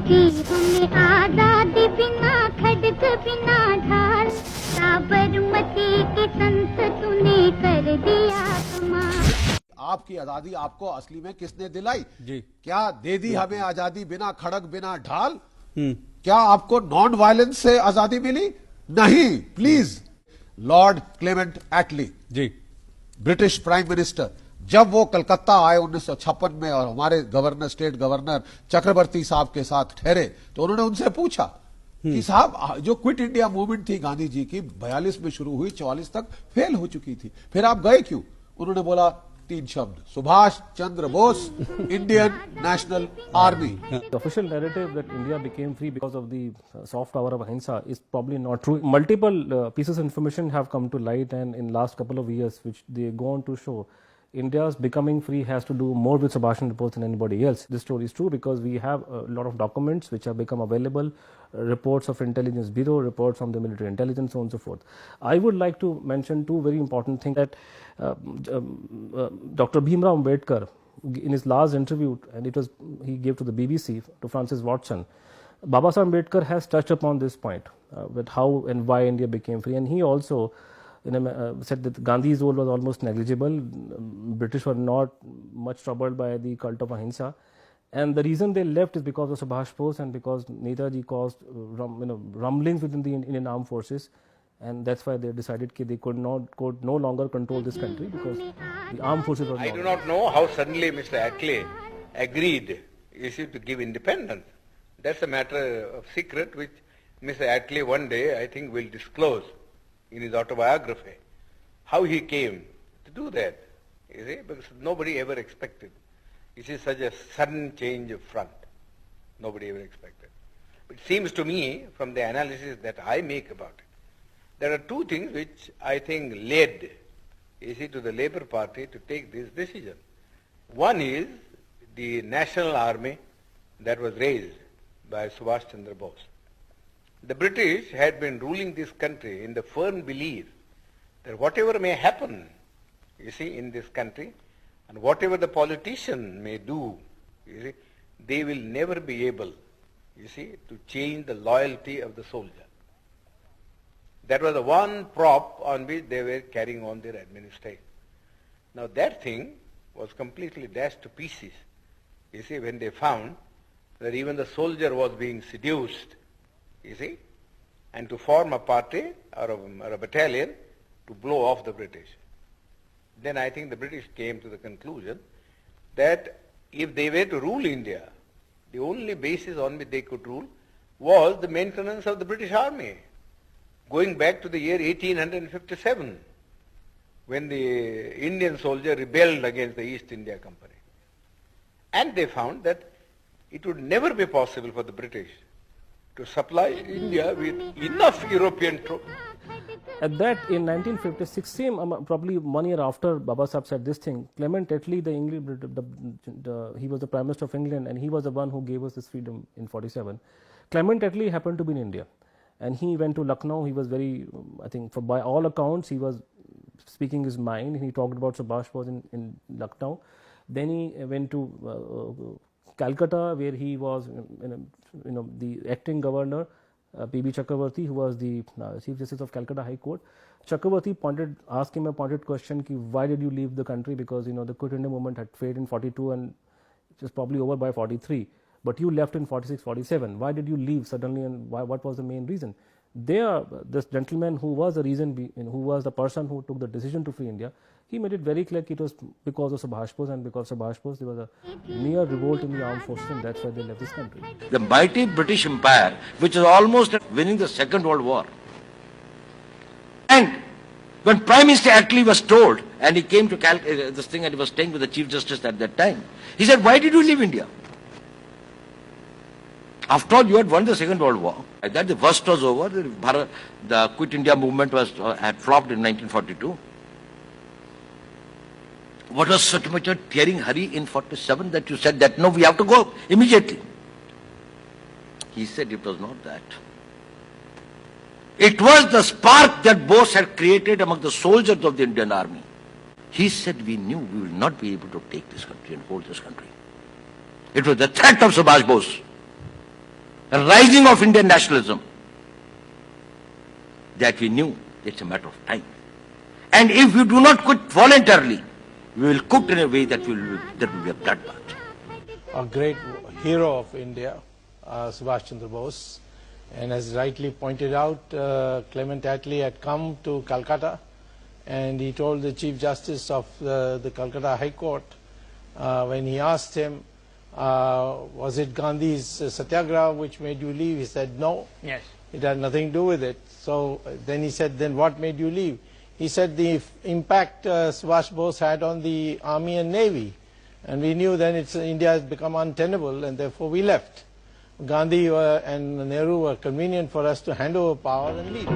दी हमें आजादी बिना खड़क बिना ढाल, साबरमती के संत तूने कर दिया कमाल। आपकी आजादी आपको असली में किसने दिलाई जी? क्या दे दी हमें आजादी बिना खड़क बिना ढाल? क्या आपको नॉन वायलेंस से आजादी मिली? नहीं। Please, Lord Clement Attlee ji, British Prime Minister, जब वो कलकत्ता आए 1956 में और हमारे गवर्नर, स्टेट गवर्नर चक्रवर्ती साहब के साथ ठहरे, तो उन्होंने उनसे पूछा कि साहब, जो क्विट इंडिया मूवमेंट थी गांधी जी की 42 में शुरू हुई, 44 तक फेल हो चुकी थी, फिर आप गए क्यों? उन्होंने बोला 3 शब्द, Subhash Chandra Bose, Indian National Army. The official narrative that India became free because of the soft power of ahimsa is probably not true. Multiple pieces of information have come to light, and in last couple of years, which they go on to show, India's becoming free has to do more with Subhash Chandra Bose than anybody else. This story is true because we have a lot of documents which have become available, reports of intelligence bureau, reports from the military intelligence, so on and so forth. I would like to mention two very important things that Dr. Bhimrao Ambedkar, in his last interview, and it was he gave to the BBC to Francis Watson, Baba Saheb Ambedkar has touched upon this point with how and why India became free, and he also said that Gandhi's role was almost negligible. British were not much troubled by the cult of ahimsa, and the reason they left is because of Subhash Bose and because Netaji caused rumblings within the Indian armed forces, and that's why they decided that they could no longer control this country because the armed forces were. I do not know how suddenly Mr. Attlee agreed, to give independence. That's a matter of secret which Mr. Attlee one day, I think, will disclose in his autobiography, how he came to do that, because nobody ever expected. Such a sudden change of front. Nobody ever expected. It seems to me, from the analysis that I make about it, there are two things which I think led, to the Labour Party to take this decision. One is the national army that was raised by Subhash Chandra Bose. The British had been ruling this country in the firm belief that whatever may happen, in this country, and whatever the politician may do, they will never be able, to change the loyalty of the soldier. That was the one prop on which they were carrying on their administration. Now that thing was completely dashed to pieces, when they found that even the soldier was being seduced, and to form a party or a battalion to blow off the British. Then I think the British came to the conclusion that if they were to rule India, the only basis on which they could rule was the maintenance of the British Army, going back to the year 1857, when the Indian soldier rebelled against the East India Company. And they found that it would never be possible for the British to supply India with enough European troops. At that, in 1956, probably 1 year after Baba Saheb said this thing, Clement Attlee, he was the Prime Minister of England, and he was the one who gave us this freedom in 47. Clement Attlee happened to be in India, and he went to Lucknow. He was very, I think, by all accounts, he was speaking his mind. He talked about Subhash Bose in Lucknow. Then he went to Calcutta, where he was, the acting governor, P.B. Chakravarti, who was the Chief Justice of Calcutta High Court. Chakravarti asked him a pointed question, why did you leave the country? Because, the Quit India movement had failed in 42 and it was probably over by 43. But you left in 46, 47. Why did you leave suddenly, and what was the main reason? This gentleman who was the reason, who was the person who took the decision to free India, he made it very clear it was because of Subhash Bose, and because of Subhash Bose there was a near revolt in the armed forces, and that's why they left this country. The mighty British Empire, which was almost winning the Second World War. And when Prime Minister Attlee was told, and he came to this thing, and he was staying with the Chief Justice at that time, he said, why did you leave India? After all, you had won the Second World War. Like that, the worst was over. The Quit India movement had flopped in 1942. What was such much a tearing hurry in 47 that you said that, no, we have to go immediately? He said it was not that. It was the spark that Bose had created among the soldiers of the Indian Army. He said, we knew we will not be able to take this country and hold this country. It was the threat of Subhash Bose. a rising of Indian nationalism, that we knew it's a matter of time. And if we do not quit voluntarily, we will quit in a way that there will be a bloodbath. A great hero of India, Subhash Chandra Bose, and as rightly pointed out, Clement Attlee had come to Calcutta, and he told the Chief Justice of the Calcutta High Court, when he asked him, was it Gandhi's satyagraha which made you leave? He said, no. Yes. It had nothing to do with it. So then he said, then what made you leave? He said the impact Subhash Bose had on the army and navy. And we knew then India has become untenable, and therefore we left. Gandhi and Nehru were convenient for us to hand over power and leave.